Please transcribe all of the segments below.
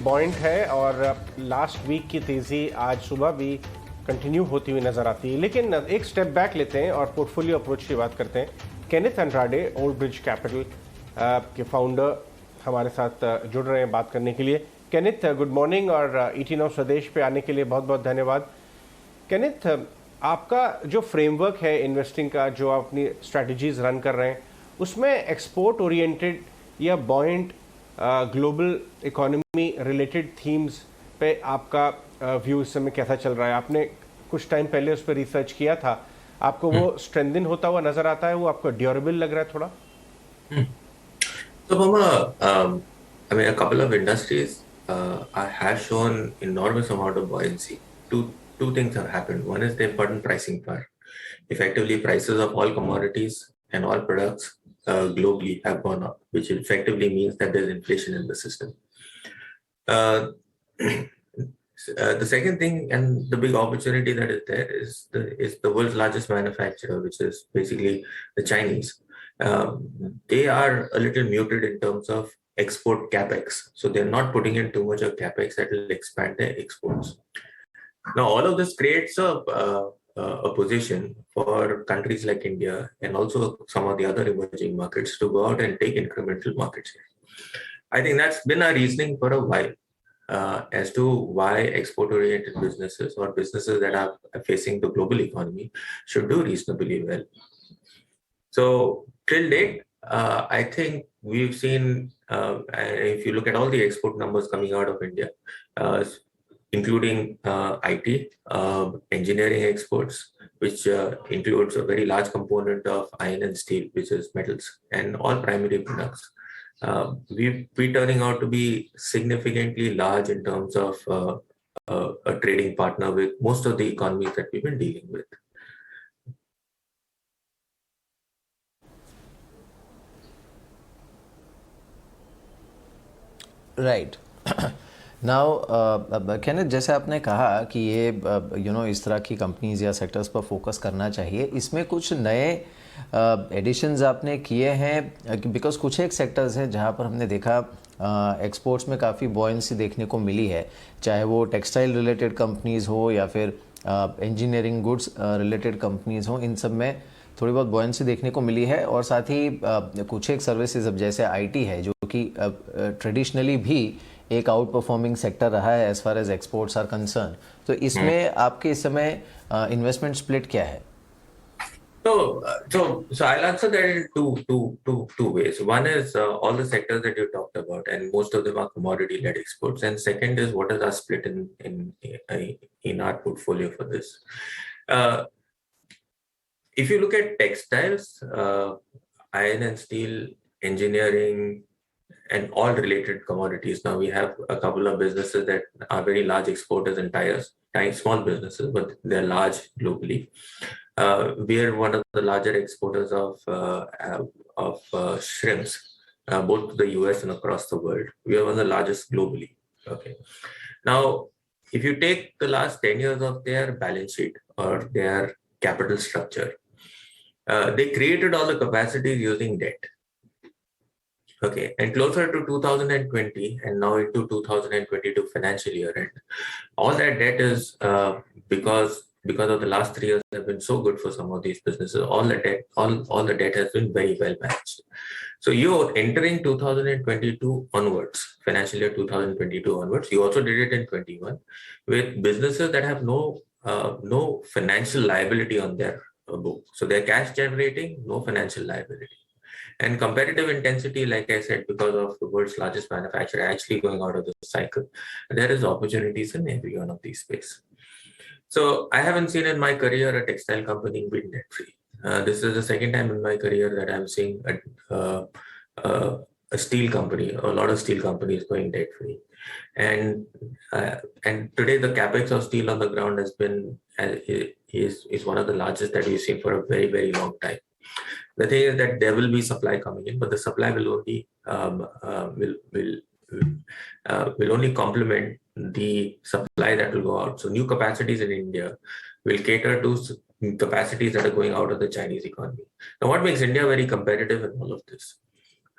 Point है और last week की तेज़ी आज सुबह भी कंटिन्यू होती हुई नज़र आती है। लेकिन एक स्टेप बैक लेते हैं और पोर्टफोलियो अप्रोच की बात करते हैं। केनिथ अंड्राडे, ओल्ड ब्रिज कैपिटल के फाउंडर, हमारे साथ जुड़ रहे हैं बात करने के लिए। केनिथ, गुड मॉर्निंग और ET Now स्वदेश पे आने के लिए बहुत बहुत धन्यवाद। केनिथ, आपका जो फ्रेमवर्क है इन्वेस्टिंग का, जो आप अपनी स्ट्रैटेजीज रन कर रहे हैं, उसमें एक्सपोर्ट ओरिएंटेड या बॉइंट ग्लोबल इकोनॉमी रिलेटेड थीम्स पे आपका व्यू इस समय कैसा चल रहा है? आपने कुछ टाइम पहले उस पर रिसर्च किया था, आपको वो स्ट्रेंथन होता हुआ नजर आता है? वो आपको ड्यूरेबल लग रहा है थोड़ा? So from a couple of industries have shown enormous amount of buoyancy. Two things have happened. One is they've gotten pricing power. Effectively, prices of all commodities and all products globally have gone up, which effectively means that there's inflation in the system. Uh, the second thing and the big opportunity that is there is the world's largest manufacturer, which is basically the Chinese. They are a little muted in terms of export capex, so they're not putting in too much of capex that will expand their exports. Now, all of this creates a position for countries like India and also some of the other emerging markets to go out and take incremental market share. I think that's been our reasoning for a while. As to why export-oriented businesses or businesses that are facing the global economy should do reasonably well. So till date, I think we've seen, if you look at all the export numbers coming out of India, including IT, engineering exports, which includes a very large component of iron and steel, which is metals, and all primary products. We're turning out to be significantly large in terms of a trading partner with most of the economies that we've been dealing with. Right now Kenneth, जैसे आपने कहा कि ये इस तरह की companies या sectors पर फोकस करना चाहिए, इसमें कुछ नए एडिशंस आपने किए हैं? बिकॉज कुछ एक सेक्टर्स हैं जहाँ पर हमने देखा एक्सपोर्ट्स में काफ़ी बॉयंसी देखने को मिली है, चाहे वो टेक्सटाइल रिलेटेड कंपनीज हो या फिर इंजीनियरिंग गुड्स रिलेटेड कंपनीज हो, इन सब में थोड़ी बहुत बॉयंसी देखने को मिली है। और साथ ही कुछ एक सर्विसेज, अब जैसे IT है जो कि ट्रेडिशनली भी एक आउट परफॉर्मिंग सेक्टर रहा है as far as exports are concern, तो इसमें आपके इस समय इन्वेस्टमेंट स्प्लिट क्या है? So I'll answer that in two ways. One is all the sectors that you talked about, and most of them are commodity-led exports. And second is what is our split in our portfolio for this. If you look at textiles, iron and steel, engineering, and all related commodities, now we have a couple of businesses that are very large exporters in tires, small businesses, but they're large globally. We are one of the larger exporters of shrimps, both to the US and across the world. We are one of the largest globally. Okay. Now, if you take the last 10 years of their balance sheet or their capital structure, they created all the capacities using debt. Okay, and closer to 2020 and now into 2022 financial year end, all that debt is because of the last 3 years have been so good for some of these businesses. All the debt has been very well managed. So you're entering 2022 onwards, financial year 2022 onwards. You also did it in 21 with businesses that have no financial liability on their book. So they're cash generating, no financial liability. And competitive intensity, like I said, because of the world's largest manufacturer actually going out of the cycle, there is opportunities in every one of these spaces. So I haven't seen in my career a textile company being debt-free. This is the second time in my career that I'm seeing a steel company, a lot of steel companies going debt-free. And today the capex of steel on the ground has been is one of the largest that we've seen for a very, very long time. The thing is that there will be supply coming in, but the supply will only will only complement the supply that will go out. So new capacities in India will cater to capacities that are going out of the Chinese economy. Now, what makes India very competitive in all of this?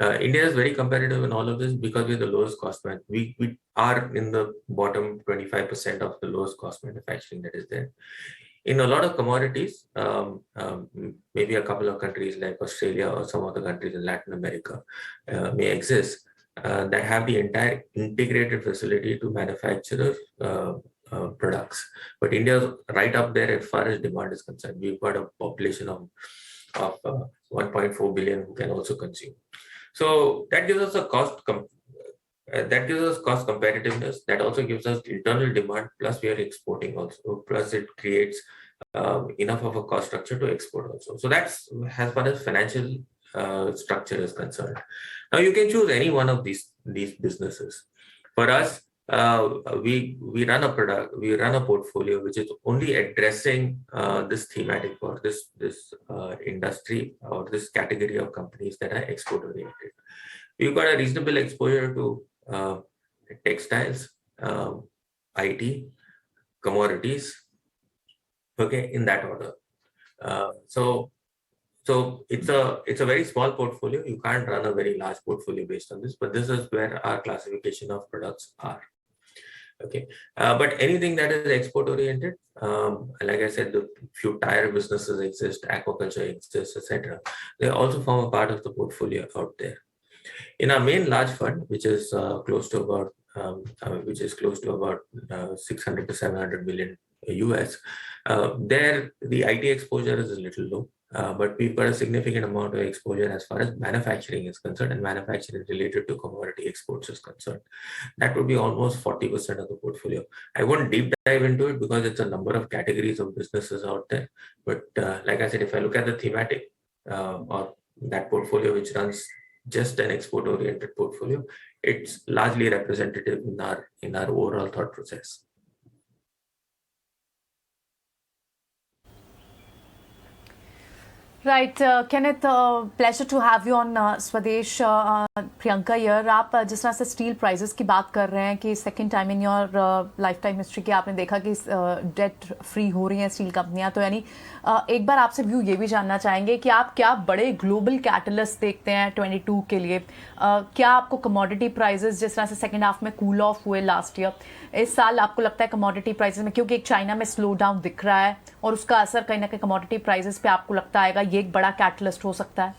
India is very competitive in all of this because we're the lowest cost man. We are in the bottom 25% of the lowest cost manufacturing that is there. In a lot of commodities, maybe a couple of countries like Australia or some other countries in Latin America may exist that have the entire integrated facility to manufacture products. But India is right up there as far as demand is concerned. We've got a population of 1.4 billion who can also consume. So that gives us a cost competitiveness. That also gives us internal demand. Plus, we are exporting also. Plus, it creates enough of a cost structure to export also. So that's as far as financial structure is concerned. Now, you can choose any one of these businesses. For us, we run a portfolio which is only addressing this thematic or this industry or this category of companies that are export oriented. We've got a reasonable exposure to textiles, IT, commodities, okay, in that order. So it's a very small portfolio. You can't run a very large portfolio based on this, but this is where our classification of products are. Okay, but anything that is export oriented, like I said, the few tire businesses exist, aquaculture exists, etc. They also form a part of the portfolio out there. In our main large fund, which is close to about 600 to 700 million US, there the IT exposure is a little low. But we've got a significant amount of exposure as far as manufacturing is concerned, and manufacturing related to commodity exports is concerned. That would be almost 40% of the portfolio. I won't deep dive into it because it's a number of categories of businesses out there. But like I said, if I look at the thematic or that portfolio which runs just an export-oriented portfolio, it's largely representative in our overall thought process. Right, Kenneth, pleasure to have you on Swadesh. Priyanka here. आप जिस तरह से steel prices की बात कर रहे हैं कि second time in your life time history के आपने देखा कि डेट फ्री हो रही हैं स्टील कंपनियां, तो यानी एक बार आपसे व्यू ये भी जानना चाहेंगे कि आप क्या बड़े ग्लोबल कैटलिस्ट देखते हैं 22 के लिए? क्या आपको कमोडिटी प्राइसेस जिस तरह से सेकंड हाफ में कूल ऑफ हुए लास्ट ईयर, इस साल आपको लगता है कमोडिटी प्राइसेस में, क्योंकि एक चाइना में स्लो डाउन दिख रहा है और उसका असर कहीं ना कहीं कमोडिटी प्राइसेस पे आपको लगता आएगा, ये एक बड़ा कैटलिस्ट हो सकता है?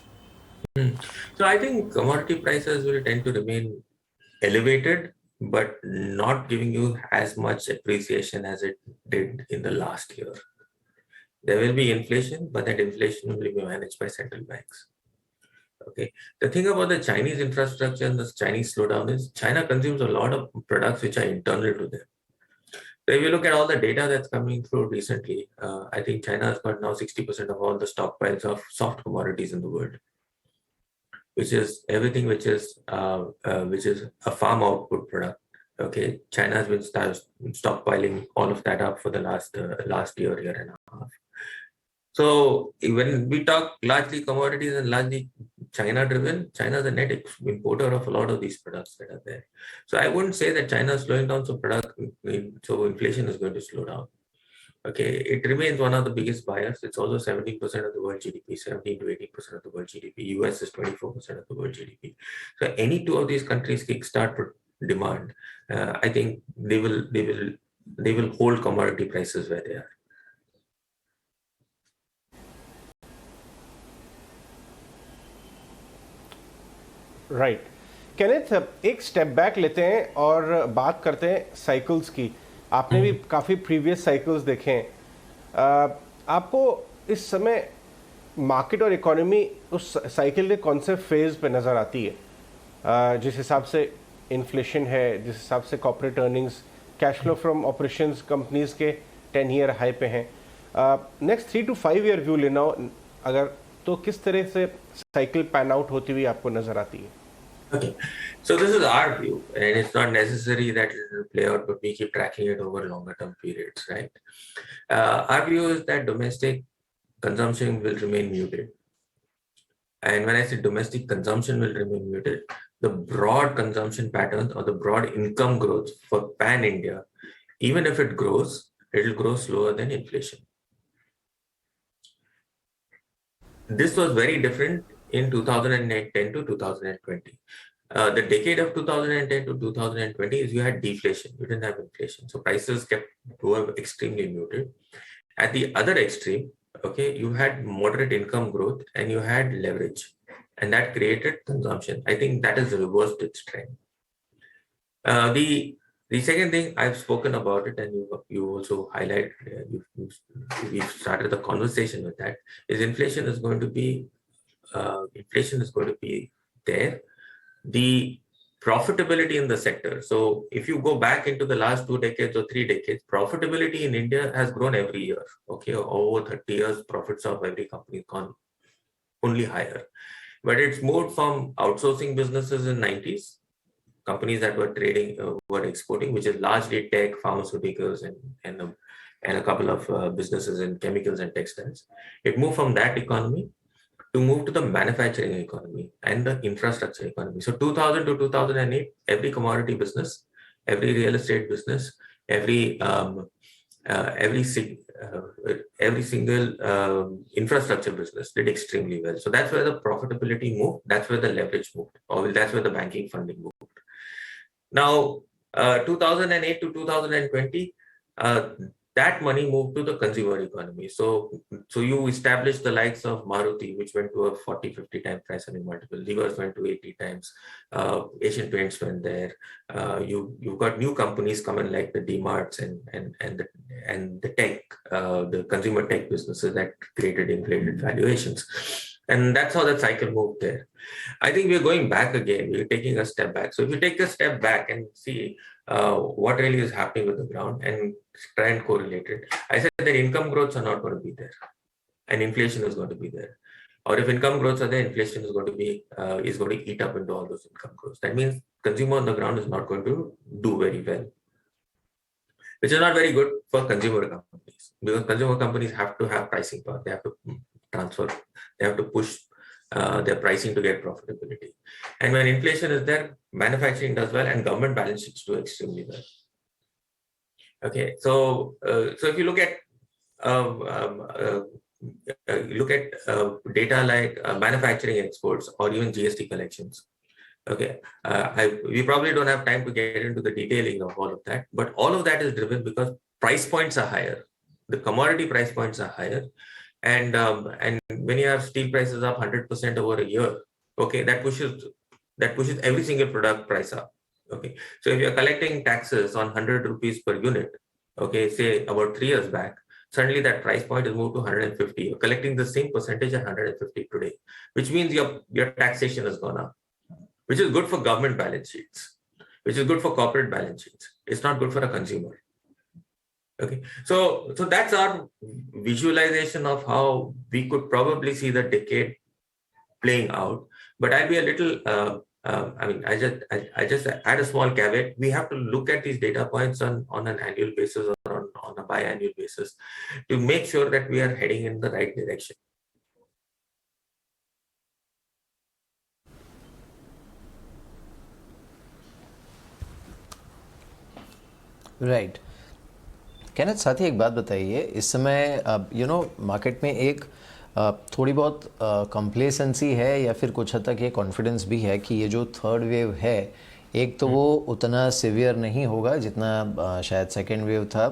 So I think commodity prices will tend to remain elevated, but not giving you as much appreciation as it did in the last year. There will be inflation, but that inflation will be managed by central banks. Okay. The thing about the Chinese infrastructure and the Chinese slowdown is China consumes a lot of products which are internal to them. So if you look at all the data that's coming through recently, I think China has got now 60% of all the stockpiles of soft commodities in the world, which is everything which is a farm output product. Okay, China has been stockpiling all of that up for the last year and a half. So when we talk largely commodities and largely China-driven, China is a net importer of a lot of these products that are there. So I wouldn't say that China is slowing down, so inflation is going to slow down. Okay, it remains one of the biggest buyers. It's also 17% of the world GDP, 17 to 18% of the world GDP. US is 24% of the world GDP. So any two of these countries kickstart demand, I think they will hold commodity prices where they are. Right Kenneth, एक step back लेते हैं और बात करते हैं cycles की। आपने भी काफ़ी प्रीवियस साइकिल्स देखे हैं। आपको इस समय मार्केट और इकोनॉमी उस साइकिल के कौन से फेज पे नज़र आती है? जिस हिसाब से इन्फ्लेशन है, जिस हिसाब से corporate earnings, cash flow from operations companies के 10 ईयर हाई पे हैं। नेक्स्ट 3 to 5 ईयर व्यू लेना हो अगर, तो किस तरह से साइकिल पैन आउट होती हुई आपको नज़र आती है? Okay, so this is our view, and it's not necessary that it will play out, but we keep tracking it over longer term periods, right? Our view is that domestic consumption will remain muted. And when I say domestic consumption will remain muted, the broad consumption patterns or the broad income growth for pan-India, even if it grows, it will grow slower than inflation. This was very different in 2010 to 2020. The decade of 2010 to 2020 is you had deflation, you didn't have inflation. So prices were extremely muted. At the other extreme, okay, you had moderate income growth and you had leverage, and that created consumption. I think that has reversed its trend. The second thing, I've spoken about it, and you also highlight, we've started the conversation with that, is inflation is going to be there. The profitability in the sector. So if you go back into the last 2 decades or 3 decades, profitability in India has grown every year. Okay, over 30 years, profits of every company have gone only higher. But it's moved from outsourcing businesses in 90s, companies that were trading, were exporting, which is largely tech, pharmaceuticals, and a couple of businesses in chemicals and textiles. It moved from that economy to move to the manufacturing economy and the infrastructure economy. So 2000 to 2008, every commodity business, every real estate business, every single infrastructure business did extremely well. So that's where the profitability moved. That's where the leverage moved, or that's where the banking funding moved. Now, 2008 to 2020, that money moved to the consumer economy. So you established the likes of Maruti, which went to a 40, 50 times price earning multiple. Levers went to 80 times. Asian Paints went there. You've got new companies coming like the D-Marts and the tech, the consumer tech businesses that created inflated valuations. And that's how that cycle moved there. I think we're going back again. We're taking a step back. So if you take a step back and see what really is happening with the ground and try and correlate it, I said that income growths are not going to be there, and inflation is going to be there. Or if income growths are there, inflation is going to eat up into all those income growths. That means consumer on the ground is not going to do very well, which is not very good for consumer companies, because consumer companies have to have pricing power. They have to transfer, they have to push their pricing to get profitability. And when inflation is there, manufacturing does well and government balance sheets do extremely well. Okay, so if you look at data like manufacturing exports or even GST collections. Okay, we probably don't have time to get into the detailing of all of that, but all of that is driven because price points are higher. The commodity price points are higher. And when you have steel prices up 100% over a year, okay, that pushes every single product price up. Okay, so if you're collecting taxes on 100 rupees per unit, okay, say about 3 years back, suddenly that price point is moved to 150. You're collecting the same percentage at 150 today, which means your taxation has gone up, which is good for government balance sheets, which is good for corporate balance sheets. It's not good for a consumer. Okay, so that's our visualization of how we could probably see the decade playing out. But I'll be a little, I just add a small caveat. We have to look at these data points on an annual basis or on a biannual basis to make sure that we are heading in the right direction. Right Kenneth, साथ ही एक बात बताइए, इस समय market में एक थोड़ी बहुत कंप्लेसेंसी है या फिर कुछ हद तक ये कॉन्फिडेंस भी है कि ये जो थर्ड वेव है, एक तो वो उतना सिवियर नहीं होगा जितना शायद सेकेंड वेव था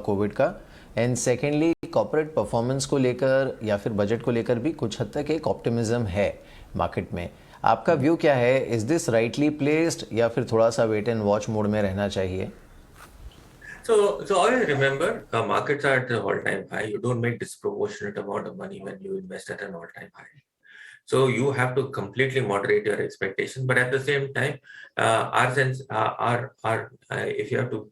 कोविड का, एंड सेकेंडली कॉर्पोरेट परफॉर्मेंस को लेकर या फिर बजट को लेकर भी कुछ हद तक एक ऑप्टिमिज्म है मार्केट में. आपका व्यू क्या है? इज दिस राइटली प्लेस्ड या फिर थोड़ा सा वेट एंड वॉच मोड में रहना चाहिए? So always remember, markets are at an all-time high. You don't make disproportionate amount of money when you invest at an all-time high. So you have to completely moderate your expectations. But at the same time, our sense, if you have to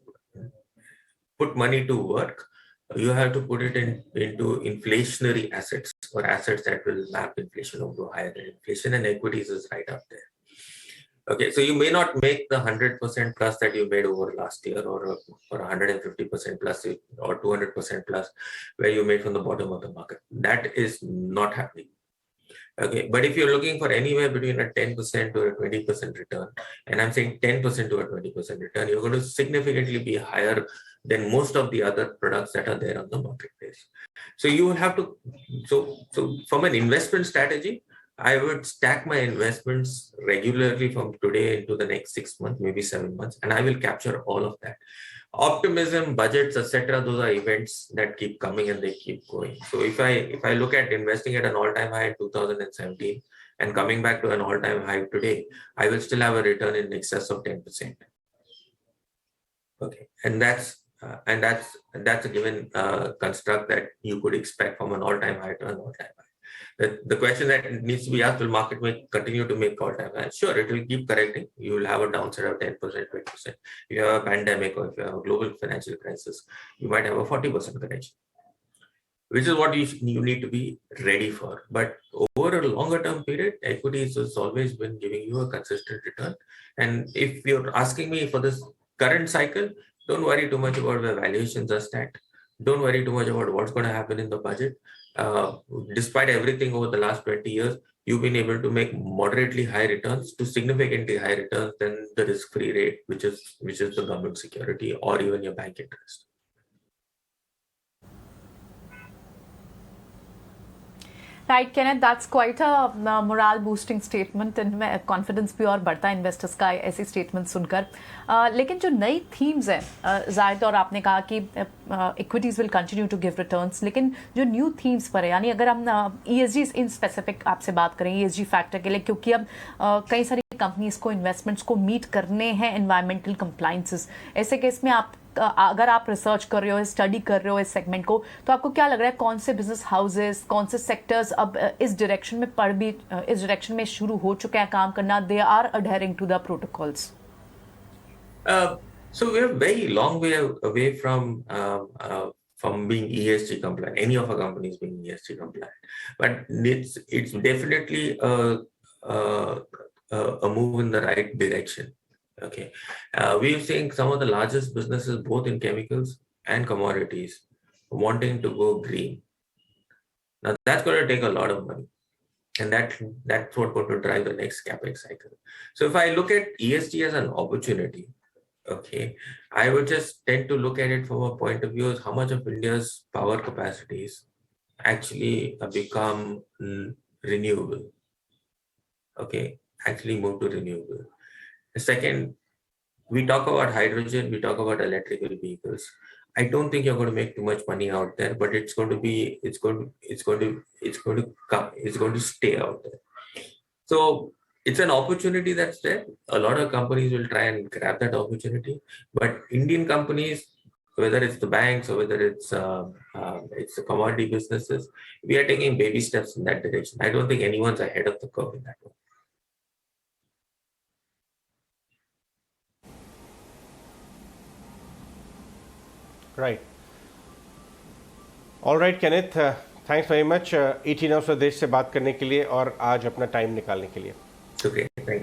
put money to work, you have to put it into inflationary assets or assets that will map inflation or go higher than inflation, and equities is right up there. Okay, so you may not make the 100% plus that you made over last year, or 150% plus or 200% plus where you made from the bottom of the market. That is not happening. Okay, but if you're looking for anywhere between a 10% to a 20% return, and I'm saying 10% to a 20% return, you're going to significantly be higher than most of the other products that are there on the marketplace. So you will have to, so from an investment strategy, I would stack my investments regularly from today into the next 6 months, maybe 7 months, and I will capture all of that. Optimism, budgets, etc. Those are events that keep coming and they keep going. So if I look at investing at an all-time high in 2017 and coming back to an all-time high today, I will still have a return in excess of 10%. Okay, and that's a given construct that you could expect from an all-time high to an all-time high. The question that needs to be asked: will market continue to make all-time highs? Sure, it will keep correcting. You will have a downside of 10%, 20%. If you have a pandemic or if you have a global financial crisis, you might have a 40% correction, which is what you need to be ready for. But over a longer term period, equities has always been giving you a consistent return. And if you're asking me for this current cycle, don't worry too much about where valuations are stacked. Don't worry too much about what's going to happen in the budget. Despite everything over the last 20 years, you've been able to make moderately high returns to significantly high returns than the risk-free rate, which is the government security or even your bank interest. Right, Kenneth, that's quite a morale boosting statement and confidence भी और बढ़ता है investors का ऐसे statement सुनकर. लेकिन जो नई थीम्स हैं जाहिद, और आपने कहा कि equities will continue to give returns, लेकिन जो न्यू थीम्स पर है, यानी अगर हम ESG इन स्पेसिफिक आपसे बात करें ESG फैक्टर के लिए, क्योंकि अब कई सारी कंपनीज को इन्वेस्टमेंट्स को मीट करने हैं एनवायरमेंटल कंप्लायंसेस, ऐसे केस में आप अगर आप रिसर्च कर रहे हो, स्टडी कर रहे हो इस सेगमेंट को, तो आपको क्या लग रहा है कौन से बिजनेस हाउसेस, कौन से सेक्टर्स अब इस डायरेक्शन में शुरू हो चुके हैं काम करना, they are adhering to the protocols? So we're a very long way away from being ESG compliant. Any of our companies being ESG compliant, but it's definitely a move in the right direction. Okay, we've seen some of the largest businesses, both in chemicals and commodities, wanting to go green. Now that's going to take a lot of money, and that's what's going to drive the next capex cycle. So if I look at ESG as an opportunity, okay, I would just tend to look at it from a point of view as how much of India's power capacities actually become renewable. Okay, actually move to renewable. Second, we talk about hydrogen, we talk about electrical vehicles. I don't think you're going to make too much money out there, but it's going to stay out there. So it's an opportunity that's there. A lot of companies will try and grab that opportunity, but Indian companies, whether it's the banks or whether it's the commodity businesses, we are taking baby steps in that direction. I don't think anyone's ahead of the curve in that one. Right. All right, Kenneth. Thanks very much 18 of स्वदेश से बात करने के लिए और आज अपना time निकालने के लिए. Okay, thank you.